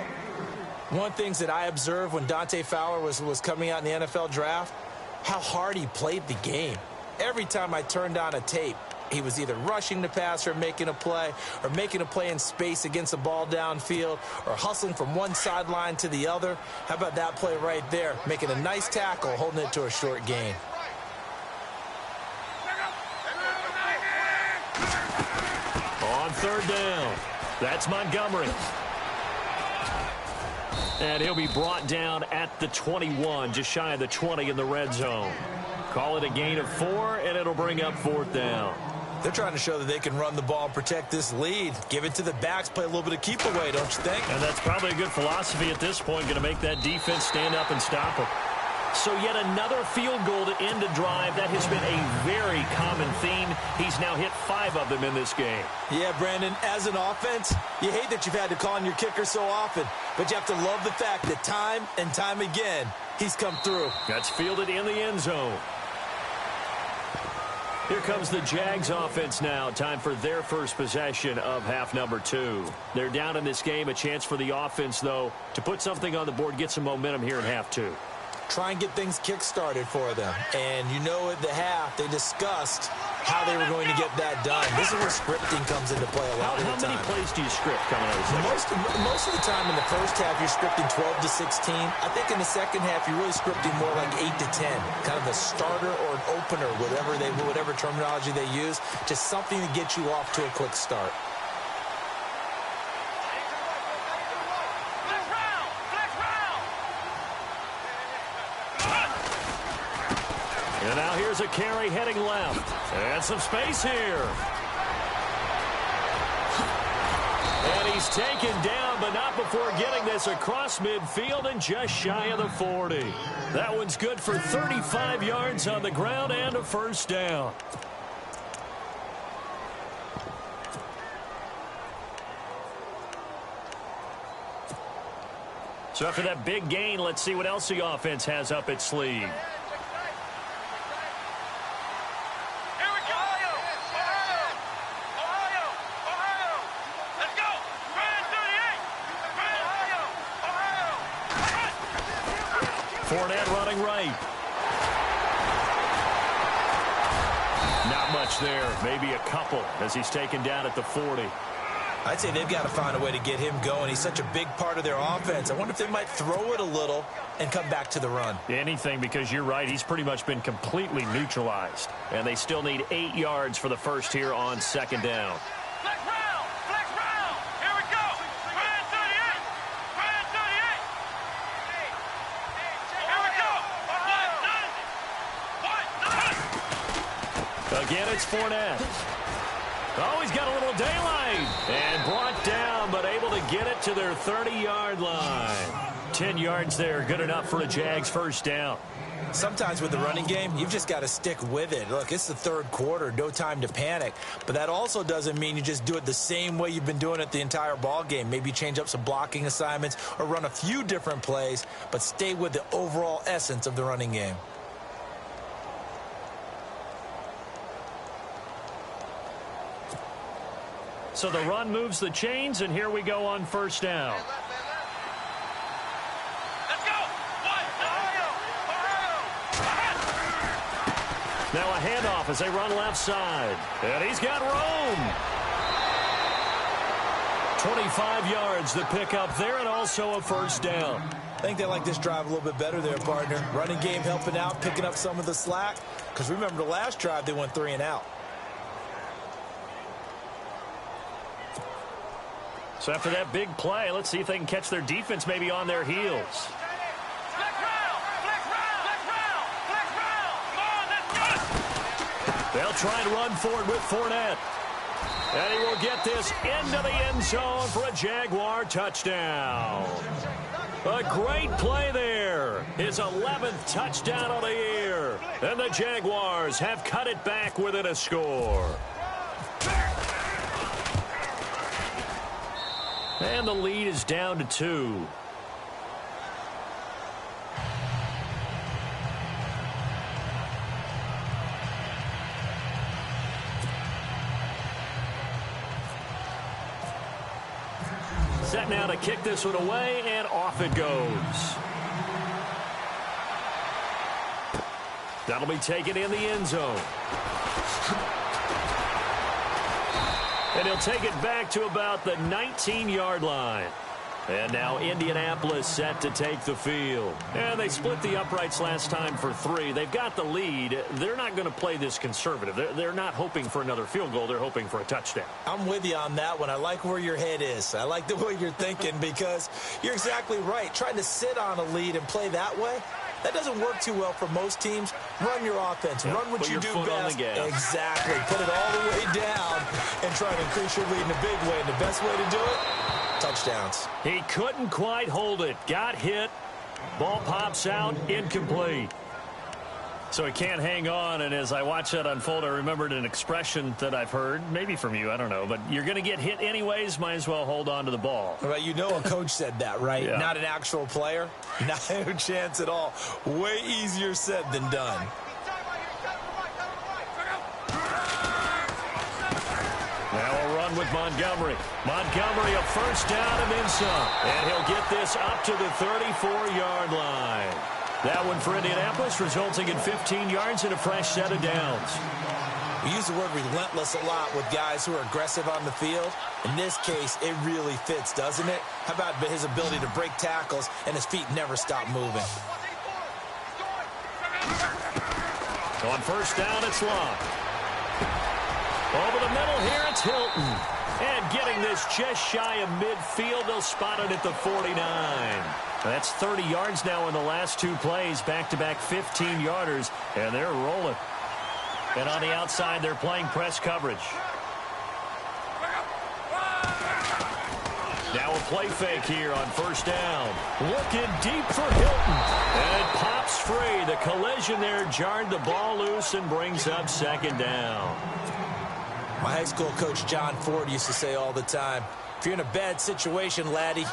One of the things that I observed when Dante Fowler was coming out in the NFL draft, how hard he played the game. Every time I turned on a tape, he was either rushing the passer, making a play, or making a play in space against the ball downfield, or hustling from one sideline to the other. How about that play right there? Making a nice tackle, holding it to a short gain. On 3rd down, that's Montgomery. And he'll be brought down at the 21, just shy of the 20 in the red zone. Call it a gain of 4, and it'll bring up 4th down. They're trying to show that they can run the ball and protect this lead. Give it to the backs, play a little bit of keep away, don't you think? And that's probably a good philosophy at this point, going to make that defense stand up and stop them. So yet another field goal to end a drive. That has been a very common theme. He's now hit 5 of them in this game. Yeah, Brandon, as an offense, you hate that you've had to call on your kicker so often, but you have to love the fact that time and time again, he's come through. That's fielded in the end zone. Here comes the Jags offense now. Time for their first possession of half number 2. They're down in this game. A chance for the offense, though, to put something on the board, get some momentum here in half 2. Try and get things kick-started for them. And you know at the half, they discussed how they were going to get that done. This is where scripting comes into play a lot of the time. How many plays do you script coming out of this? Most of the time in the first half, you're scripting 12 to 16. I think in the second half, you're really scripting more like 8 to 10. Kind of a starter or an opener, whatever terminology they use. Just something to get you off to a quick start. And now here's a carry heading left. And some space here. And he's taken down, but not before getting this across midfield and just shy of the 40. That one's good for 35 yards on the ground and a first down. So after that big gain, let's see what else the offense has up its sleeve. Fournette running right. Not much there. Maybe a couple as he's taken down at the 40. I'd say they've got to find a way to get him going. He's such a big part of their offense. I wonder if they might throw it a little and come back to the run. Anything, because you're right. He's pretty much been completely neutralized. And they still need 8 yards for the first here on 2nd down. Again, it's Fournette. Oh, he's got a little daylight. And brought down, but able to get it to their 30-yard line. 10 yards there, good enough for a Jags first down. Sometimes with the running game, you've just got to stick with it. Look, it's the 3rd quarter, no time to panic. But that also doesn't mean you just do it the same way you've been doing it the entire ball game. Maybe change up some blocking assignments or run a few different plays, but stay with the overall essence of the running game. So the run moves the chains, and here we go on first down. Let's go! Now a handoff as they run left side. And he's got room. 25 yards to pick up there, and also a first down. I think they like this drive a little bit better there, partner. Running game helping out, picking up some of the slack. Because remember the last drive, they went 3 and out. So after that big play, let's see if they can catch their defense maybe on their heels. They'll try and run forward with Fournette. And he will get this into the end zone for a Jaguar touchdown. A great play there. His 11th touchdown of the year. And the Jaguars have cut it back within a score. And the lead is down to 2. Set now to kick this one away, and off it goes. That'll be taken in the end zone. And he'll take it back to about the 19-yard line. And now Indianapolis set to take the field. And they split the uprights last time for 3. They've got the lead. They're not going to play this conservative. They're not hoping for another field goal. They're hoping for a touchdown. I'm with you on that one. I like where your head is. I like the way you're thinking because you're exactly right. Trying to sit on a lead and play that way, that doesn't work too well for most teams. Run your offense. Yep. Run what Put you your do foot best. on the gas. Exactly. Put it all the way down and try to increase your lead in a big way. And the best way to do it, touchdowns. He couldn't quite hold it. Got hit. Ball pops out. Incomplete. So he can't hang on, and as I watch that unfold, I remembered an expression that I've heard, maybe from you, I don't know, but you're going to get hit anyways, might as well hold on to the ball. Well, you know a coach said that, right? Yeah. Not an actual player. Not a chance at all. Way easier said than done. Now a run with Montgomery. Montgomery, a first down and then some. And he'll get this up to the 34-yard line. That one for Indianapolis, resulting in 15 yards and a fresh set of downs. We use the word relentless a lot with guys who are aggressive on the field. In this case, it really fits, doesn't it? How about his ability to break tackles and his feet never stop moving? On first down, it's Locke. Over the middle here, it's Hilton. And getting this just shy of midfield, they'll spot it at the 49. That's 30 yards now in the last 2 plays, back-to-back 15-yarders, and they're rolling. And on the outside, they're playing press coverage. Now a play fake here on first down. Looking deep for Hilton. And it pops free. The collision there jarred the ball loose and brings up second down. My high school coach, John Ford, used to say all the time, if you're in a bad situation, laddie,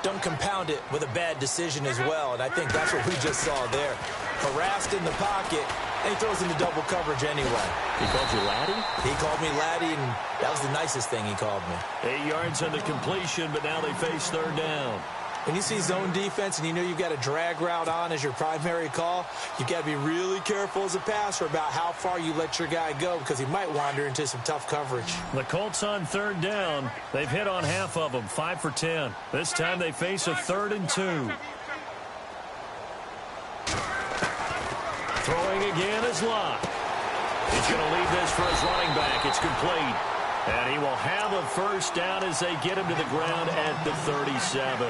don't compound it with a bad decision as well. And I think that's what we just saw there. Harassed in the pocket, and he throws into double coverage anyway. He called you laddie? He called me laddie, and that was the nicest thing he called me. 8 yards on the completion, but now they face third down. When you see zone defense and you know you've got a drag route on as your primary call, you've got to be really careful as a passer about how far you let your guy go because he might wander into some tough coverage. The Colts on third down. They've hit on half of them, 5 for 10. This time they face a 3rd and 2. Throwing again is Locke. He's going to leave this for his running back. It's complete. And he will have a first down as they get him to the ground at the 37.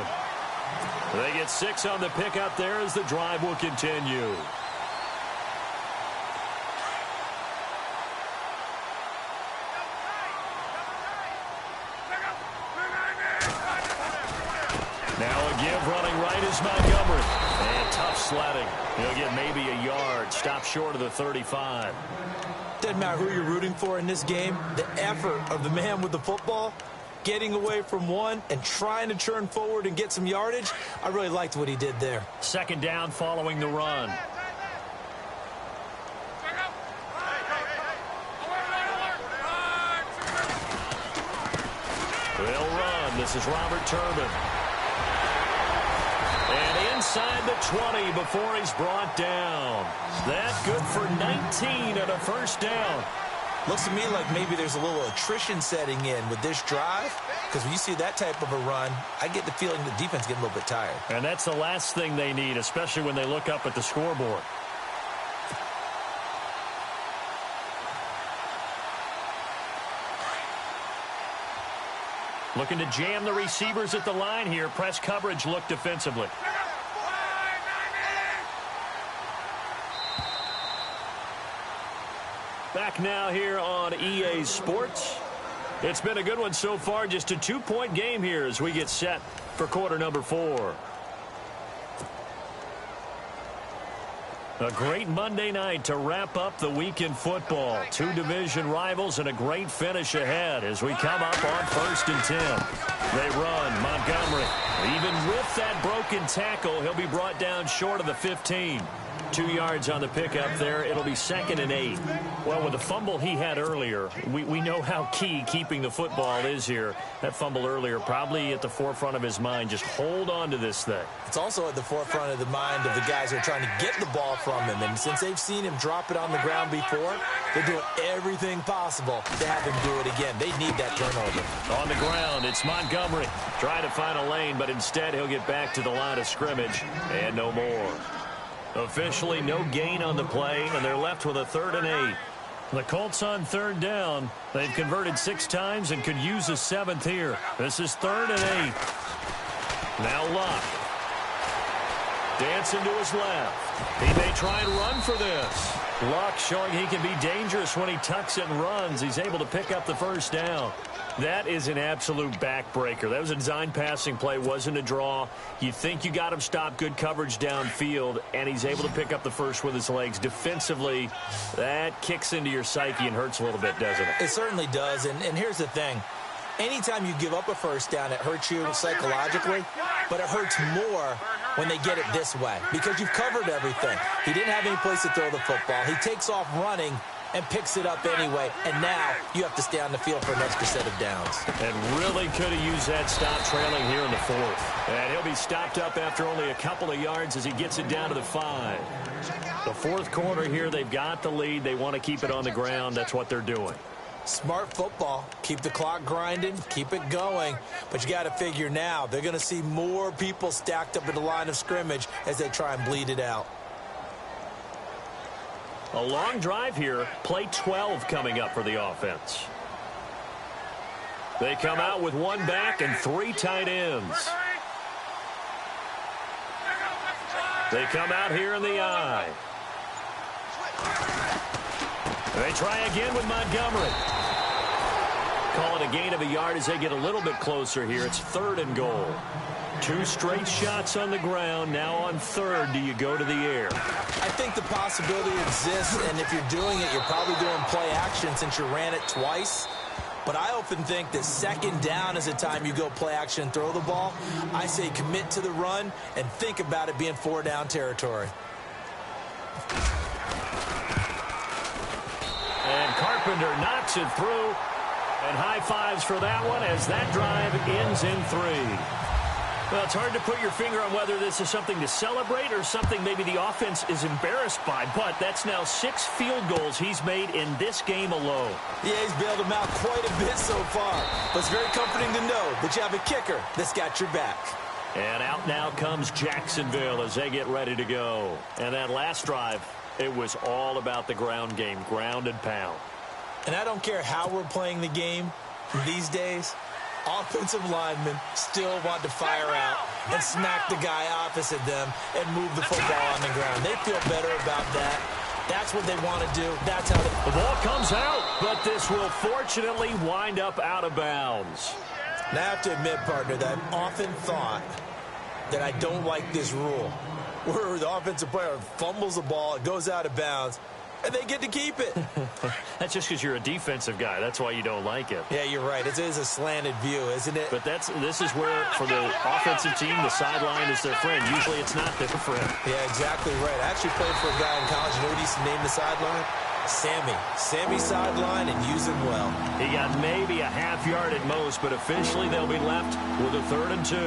They get 6 on the pickup there as the drive will continue. Now a give running right is Montgomery. And tough sledding. He'll get maybe a yard. Stop short of the 35. Doesn't matter who you're rooting for in this game. The effort of the man with the football, getting away from one and trying to turn forward and get some yardage, I really liked what he did there. Second down following the run. Will run. This is Robert Turbin. And inside the 20 before he's brought down. That good for 19 and a first down. Looks to me like maybe there's a little attrition setting in with this drive, because when you see that type of a run, I get the feeling the defense getting a little bit tired. And that's the last thing they need, especially when they look up at the scoreboard. Looking to jam the receivers at the line here. Press coverage look defensively. Back now here on EA Sports. It's been a good one so far. Just a 2-point game here as we get set for quarter number 4. A great Monday night to wrap up the week in football. 2 division rivals and a great finish ahead as we come up on 1st and 10. They run. Montgomery, even with that broken tackle, he'll be brought down short of the 15. 2 yards on the pickup there. It'll be 2nd and 8. Well, with the fumble he had earlier, we know how key keeping the football is here. That fumble earlier probably at the forefront of his mind. Just hold on to this thing. It's also at the forefront of the mind of the guys who are trying to get the ball from him. And since they've seen him drop it on the ground before, they're doing everything possible to have him do it again. They need that turnover. On the ground, it's Montgomery. Trying to find a lane, but instead he'll get back to the line of scrimmage and no more. Officially no gain on the play, and they're left with a 3rd and 8. The Colts on 3rd down. They've converted 6 times and could use a 7th here. This is 3rd and 8. Now Luck. Dancing to his left. He may try and run for this. Luck showing he can be dangerous when he tucks it and runs. He's able to pick up the 1st down. That is an absolute backbreaker. That was a design passing play, wasn't a draw. You think you got him stopped, good coverage downfield, and he's able to pick up the 1st with his legs. Defensively, that kicks into your psyche and hurts a little bit, doesn't it? It certainly does, and here's the thing. Anytime you give up a 1st down, it hurts you psychologically, but it hurts more when they get it this way because you've covered everything. He didn't have any place to throw the football. He takes off running and picks it up anyway, and now you have to stay on the field for an extra set of downs. And really could have used that stop trailing here in the 4th. And he'll be stopped up after only a couple of yards as he gets it down to the 5. The 4th quarter here, they've got the lead. They want to keep it on the ground. That's what they're doing. Smart football. Keep the clock grinding. Keep it going. But you got to figure now they're going to see more people stacked up at the line of scrimmage as they try and bleed it out. A long drive here. Play 12 coming up for the offense. They come out with 1 back and 3 tight ends. They come out here in the I. They try again with Montgomery. Call it a gain of a yard as they get a little bit closer here. It's 3rd and goal. 2 straight shots on the ground. Now on 3rd, do you go to the air? I think the possibility exists, and if you're doing it, you're probably doing play action since you ran it twice. But I often think that 2nd down is the time you go play action and throw the ball. I say commit to the run and think about it being 4-down territory. And Carpenter knocks it through. And high fives for that one as that drive ends in 3. Well, it's hard to put your finger on whether this is something to celebrate or something maybe the offense is embarrassed by. But that's now 6 field goals he's made in this game alone. Yeah, he's bailed him out quite a bit so far. But it's very comforting to know that you have a kicker that's got your back. And out now comes Jacksonville as they get ready to go. And that last drive, it was all about the ground game, ground and pound. And I don't care how we're playing the game these days, offensive linemen still want to fire out and smack the guy opposite them and move the football on the ground. They feel better about that. That's what they want to do. That's how the ball comes out, but this will fortunately wind up out of bounds. And I have to admit, partner, that I've often thought that I don't like this rule where the offensive player fumbles the ball, it goes out of bounds, and they get to keep it. That's just because you're a defensive guy. That's why you don't like it. Yeah, you're right. It is a slanted view, isn't it? But this is where, for the offensive team, the sideline is their friend. Usually it's not their friend. Yeah, exactly right. I actually played for a guy in college. You know what he used to name the sideline? Sammy. Sammy sideline, and use him well. He got maybe a half yard at most, but officially they'll be left with a 3rd and 2.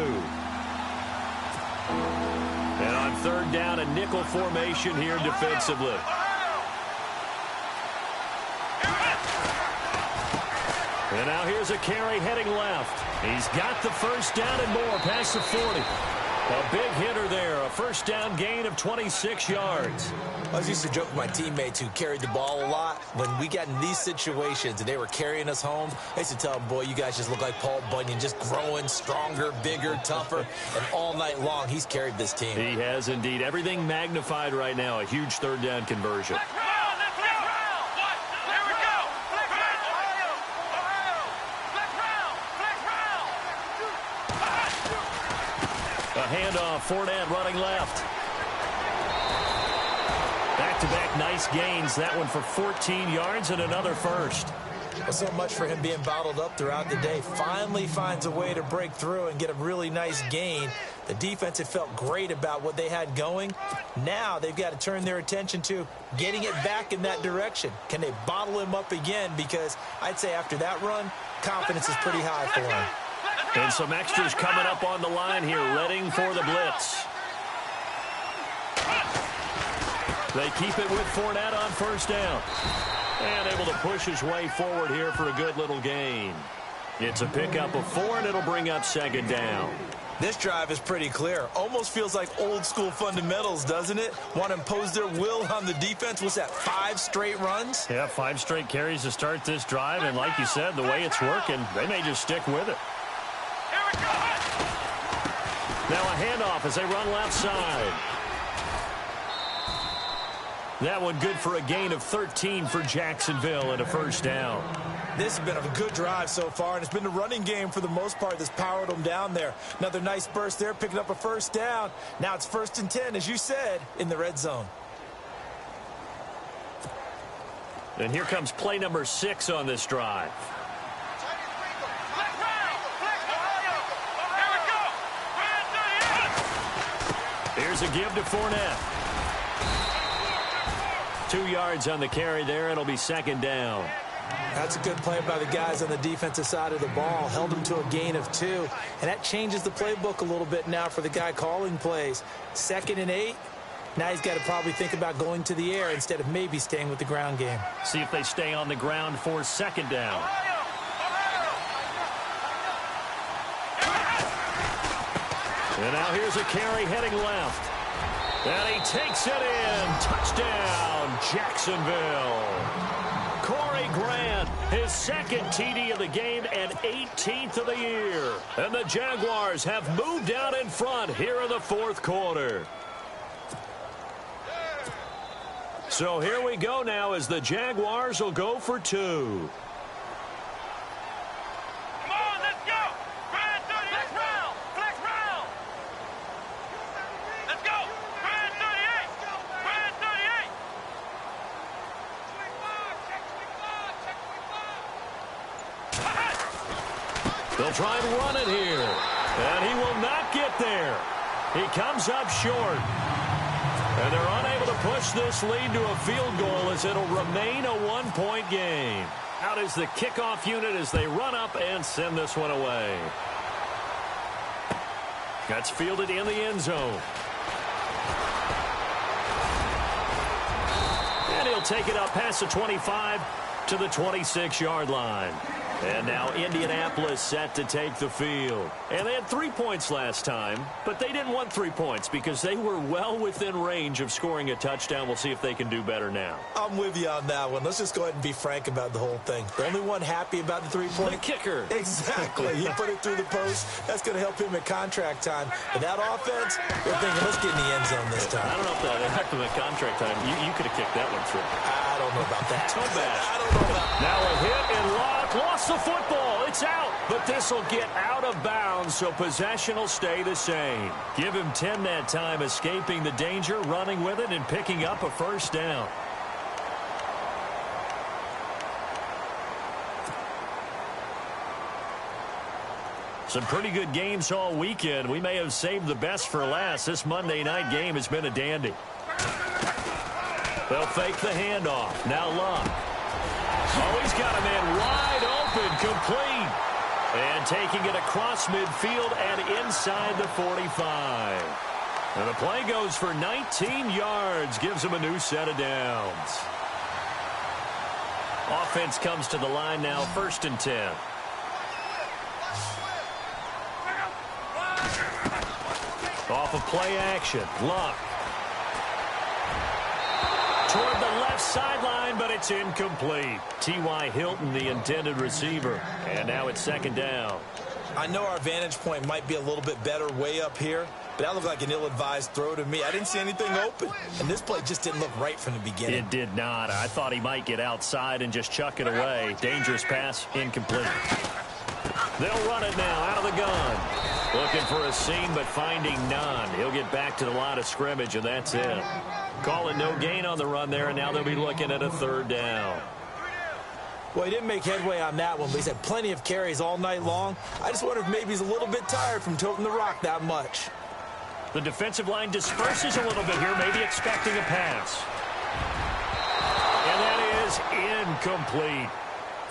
And on 3rd down, a nickel formation here defensively. And now here's a carry heading left. He's got the 1st down and more past the 40. A big hitter there. A 1st down gain of 26 yards. I used to joke with my teammates who carried the ball a lot. When we got in these situations and they were carrying us home, I used to tell them, boy, you guys just look like Paul Bunyan, just growing stronger, bigger, tougher. And all night long, he's carried this team. He has indeed. Everything magnified right now. A huge 3rd down conversion. handoff, Fournette running left. Back-to-back nice gains. That one for 14 yards and another first. Well, so much for him being bottled up throughout the day. Finally finds a way to break through and get a really nice gain. The defense had felt great about what they had going. Now they've got to turn their attention to getting it back in that direction. Can they bottle him up again? Because I'd say after that run, confidence is pretty high for him. And some extras coming up on the line here, readying for the blitz. They keep it with Fournette on first down. And able to push his way forward here for a good little gain. It's a pickup of 4, and it'll bring up second down. This drive is pretty clear. Almost feels like old school fundamentals, doesn't it? Want to impose their will on the defense. What's that, 5 straight runs? Yeah, 5 straight carries to start this drive. And like you said, the way it's working, they may just stick with it. Now a handoff as they run left side. That one good for a gain of 13 for Jacksonville and a first down. This has been a good drive so far, and it's been the running game for the most part that's powered them down there. Another nice burst there, picking up a first down. Now it's 1st and 10, as you said, in the red zone. And here comes play number 6 on this drive. Here's a give to Fournette. 2 yards on the carry there. It'll be second down. That's a good play by the guys on the defensive side of the ball. Held them to a gain of 2. And that changes the playbook a little bit now for the guy calling plays. 2nd and 8. Now he's got to probably think about going to the air instead of maybe staying with the ground game. See if they stay on the ground for second down. And now here's a carry heading left. And he takes it in. Touchdown, Jacksonville. Corey Grant, his 2nd TD of the game and 18th of the year. And the Jaguars have moved out in front here in the 4th quarter. So here we go now as the Jaguars will go for 2. They'll try and run it here. And he will not get there. He comes up short. And they're unable to push this lead to a field goal as it'll remain a 1-point game. Out is the kickoff unit as they run up and send this one away. That's fielded in the end zone. And he'll take it up past the 25 to the 26-yard line. And now Indianapolis set to take the field. And they had 3 points last time, but they didn't want 3 points because they were well within range of scoring a touchdown. We'll see if they can do better now. I'm with you on that one. Let's just go ahead and be frank about the whole thing. The only one happy about the 3-point. The kicker. Exactly. He put it through the post. That's going to help him at contract time. But that offense, they're thinking, let's get in the end zone this time. I don't know if that helped him at contract time. You could have kicked that one through. I don't know about that. Toe bash. I don't know about that. Now a hit and Locke lost the football. It's out, but this will get out of bounds, so possession will stay the same. Give him 10 that time, escaping the danger, running with it, and picking up a first down. Some pretty good games all weekend. We may have saved the best for last. This Monday night game has been a dandy. They'll fake the handoff. Now Locke. Oh, he's got a man wide open, complete. And taking it across midfield and inside the 45. And the play goes for 19 yards, gives him a new set of downs. Offense comes to the line now, 1st and 10. Off of play action, Locke. Toward the left sideline, but it's incomplete. T.Y. Hilton, the intended receiver. And now it's 2nd down. I know our vantage point might be a little bit better way up here, but that looked like an ill-advised throw to me. I didn't see anything open, and this play just didn't look right from the beginning. It did not. I thought he might get outside and just chuck it away. Dangerous pass, incomplete. They'll run it now out of the gun. Looking for a seam, but finding none. He'll get back to the line of scrimmage, and that's it. Calling no gain on the run there, and now they'll be looking at a third down. Well, he didn't make headway on that one, but he's had plenty of carries all night long. I just wonder if maybe he's a little bit tired from toting the rock that much. The defensive line disperses a little bit here, maybe expecting a pass. And that is incomplete.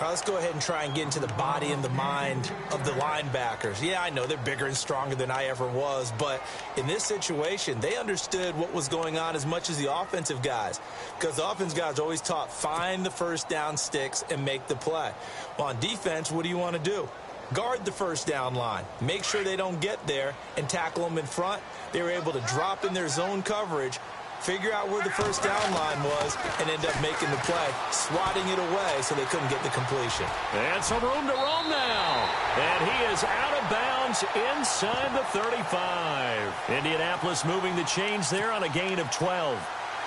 All right, let's go ahead and try and get into the body and the mind of the linebackers. Yeah, I know they're bigger and stronger than I ever was, but in this situation, they understood what was going on as much as the offensive guys, because the offensive guys are always taught, find the first down sticks and make the play. Well, on defense, what do you want to do? Guard the first down line. Make sure they don't get there and tackle them in front. They were able to drop in their zone coverage, figure out where the first down line was, and end up making the play, swatting it away so they couldn't get the completion. And some room to roam now. And he is out of bounds inside the 35. Indianapolis moving the chains there on a gain of 12.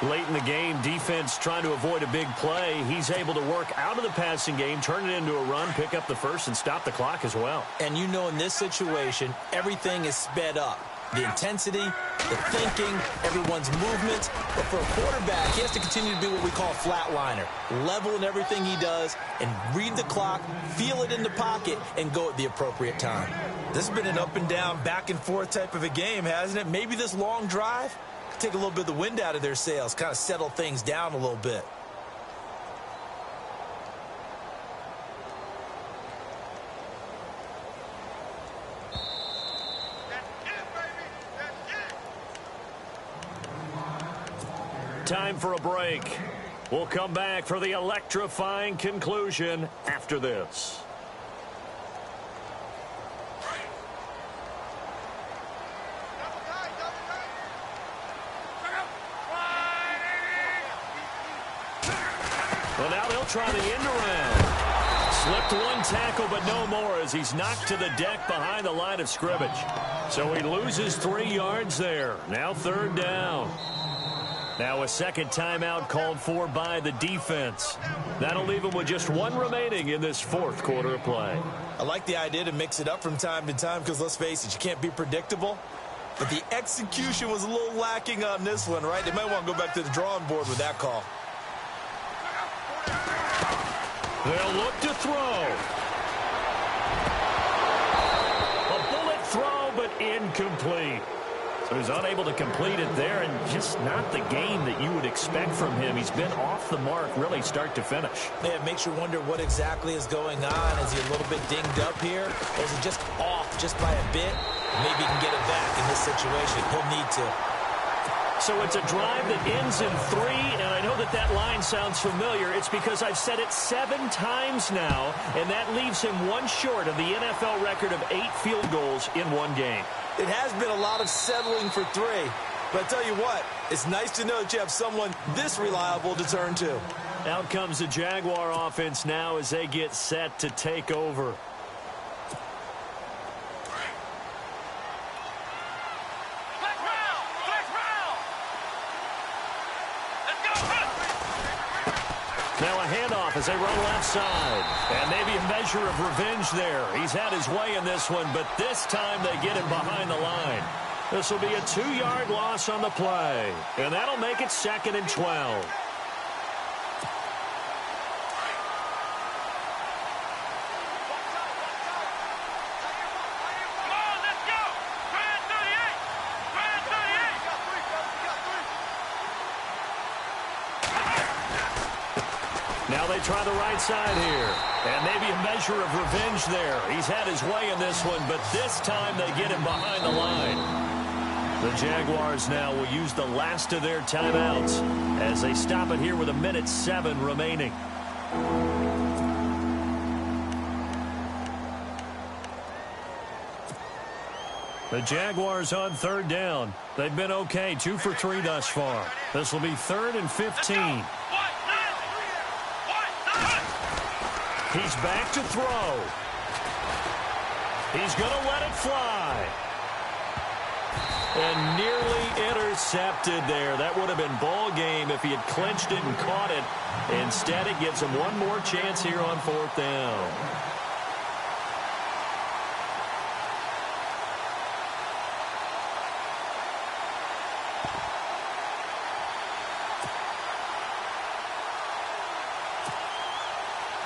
Late in the game, defense trying to avoid a big play. He's able to work out of the passing game, turn it into a run, pick up the first, and stop the clock as well. And you know in this situation, everything is sped up. The intensity, the thinking, everyone's movements. But for a quarterback, he has to continue to be what we call a flatliner. Level in everything he does and read the clock, feel it in the pocket, and go at the appropriate time. This has been an up and down, back and forth type of a game, hasn't it? Maybe this long drive could take a little bit of the wind out of their sails, kind of settle things down a little bit. Time for a break. We'll come back for the electrifying conclusion after this. Well, now they'll try the end around. Slipped one tackle, but no more as he's knocked to the deck behind the line of scrimmage. So he loses 3 yards there. Now third down. Now a second timeout called for by the defense. That'll leave him with just 1 remaining in this fourth quarter of play. I like the idea to mix it up from time to time because, let's face it, you can't be predictable. But the execution was a little lacking on this one, right? They might want to go back to the drawing board with that call. They'll look to throw. A bullet throw, but incomplete. So he's unable to complete it there, and just not the game that you would expect from him. He's been off the mark really start to finish. Yeah, it makes you wonder what exactly is going on. Is he a little bit dinged up here? Or is he just off just by a bit? Maybe he can get it back in this situation. He'll need to. So it's a drive that ends in 3, and I know that that line sounds familiar. It's because I've said it 7 times now, and that leaves him 1 short of the NFL record of 8 field goals in 1 game. It has been a lot of settling for 3. But I tell you what, it's nice to know that you have someone this reliable to turn to. Out comes the Jaguar offense now as they get set to take over. Now a handoff as they run left side. And maybe a measure of revenge there. He's had his way in this one, but this time they get him behind the line. This will be a 2-yard loss on the play. And that'll make it 2nd and 12. Now they try the right side here. And maybe a measure of revenge there. He's had his way in this one, but this time they get him behind the line. The Jaguars now will use the last of their timeouts as they stop it here with 1:07 remaining. The Jaguars on third down. They've been okay, 2 for 3 thus far. This will be 3rd and 15. He's back to throw. He's going to let it fly. And nearly intercepted there. That would have been ball game if he had clinched it and caught it. Instead, it gives him 1 more chance here on 4th down.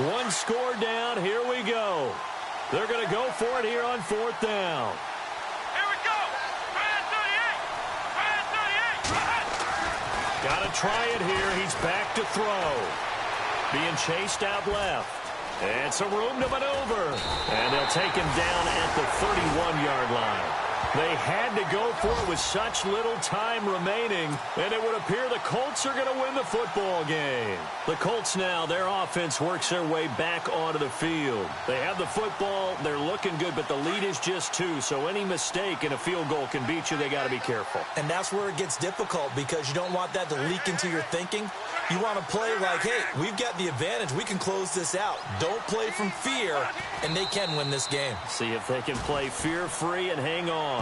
One score down. Here we go. They're going to go for it here on 4th down. Here we go. 38. Got to try it here. He's back to throw. Being chased out left. And some room to maneuver. And they'll take him down at the 31-yard line. They had to go for it with such little time remaining, and it would appear the Colts are going to win the football game. The Colts now, their offense works their way back onto the field. They have the football, they're looking good, but the lead is just 2, so any mistake in a field goal can beat you. They got to be careful. And that's where it gets difficult because you don't want that to leak into your thinking. You want to play like, hey, we've got the advantage. We can close this out. Don't play from fear, and they can win this game. See if they can play fear-free and hang on.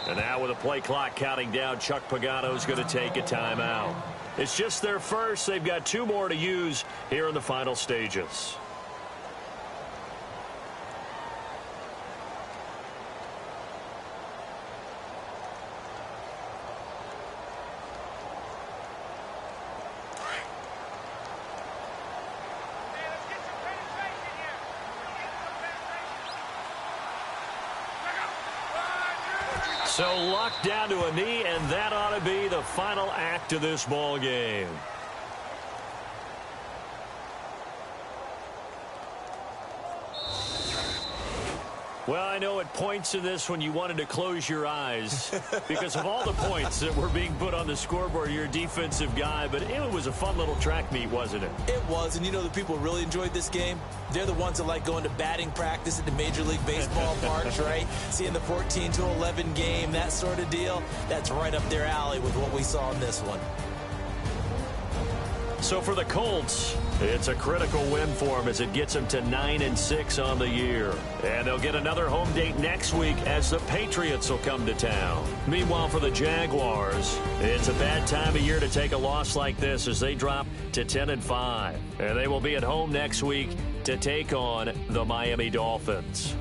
And now with the play clock counting down, Chuck Pagano's going to take a timeout. It's just their first. They've got 2 more to use here in the final stages. So locked down to a knee, and that ought to be the final act of this ball game. Well, I know at points in this when you wanted to close your eyes because of all the points that were being put on the scoreboard. You're a defensive guy, but it was a fun little track meet, wasn't it? It was, and you know the people who really enjoyed this game? They're the ones that like going to batting practice at the Major League Baseball parks, right? Seeing the 14-11 game, that sort of deal. That's right up their alley with what we saw in this one. So for the Colts, it's a critical win for them as it gets them to 9-6 on the year. And they'll get another home date next week as the Patriots will come to town. Meanwhile, for the Jaguars, it's a bad time of year to take a loss like this as they drop to 10-5. And they will be at home next week to take on the Miami Dolphins.